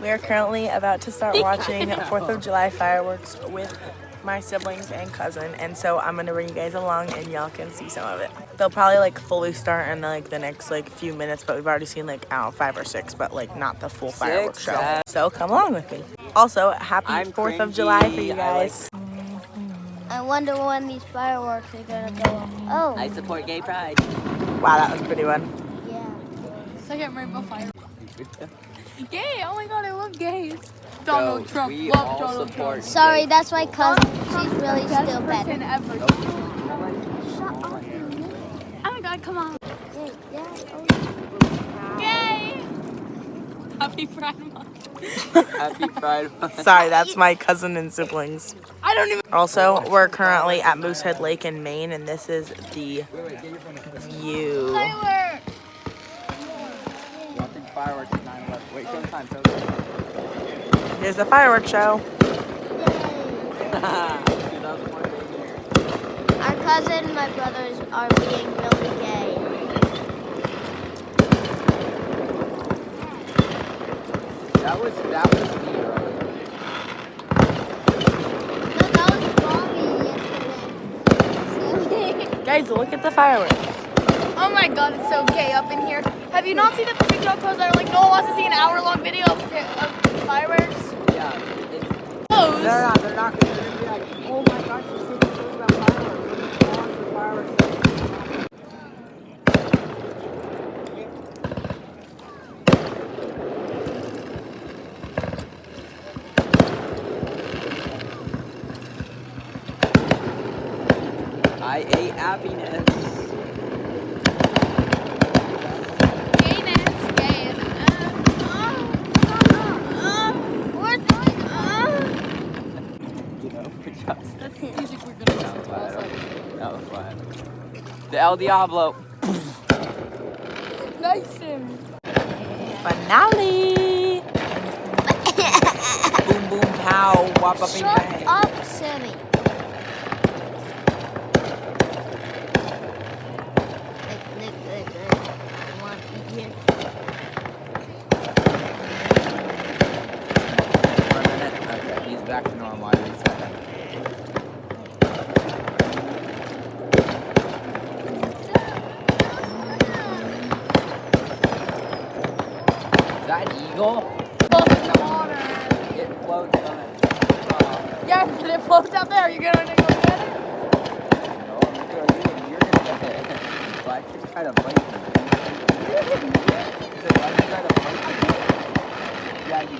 We are currently about to start watching 4th of July fireworks with my siblings and cousin, and so I'm gonna bring you guys along and y'all can see some of it. They'll probably like fully start in like the next like few minutes, but we've already seen like, I don't know, 5 or 6, but like not the full fireworks show. So come along with me. Also, happy 4th of July for you guys. I wonder when these fireworks are gonna go off. Oh. I support gay pride. Wow, that was a pretty one. Yeah. Second rainbow fire. Gay! Oh my god, I love gays. Donald Trump. We Love all Donald support Trump. Sorry, that's my cousin. She's really Best still person better. ever. Oh my god, come on. Gay! Happy Pride Month. Happy Pride Month. Sorry, that's my cousin and siblings. I don't even. Also, we're currently at Moosehead Lake in Maine, and this is the view. Fireworks! Watching fireworks at 9/11. Wait, show the time. Here's the fireworks show. Our cousin and my brothers are being really gay. That was me earlier. No, that was Bobby yesterday. Guys, look at the fireworks. Oh my god, it's so gay up in here. Have you not seen the TikTok posts that are like, no one wants to see an hour-long video of fireworks? Yeah. Those. They're not going to be like, oh my gosh, you're so curious about fireworks. We're on for fireworks. I ate happiness. Gayness, gays. We're doing That's the music we're gonna listen to also. That was fun. The El Diablo. Nice. Finale. Boom, boom, pow, wop, up, Shut bang. up, Sammy. Look. I want to eat here. For a minute. Okay, he's back to normal. I reset that. Is that an eagle? Float in the water. It floats on it. Yeah, but it floats out there. You're gonna go get it? No, I'm gonna go you and you're gonna get it. Well, I should try to bite you. Is it like you try to bite you? Yeah, you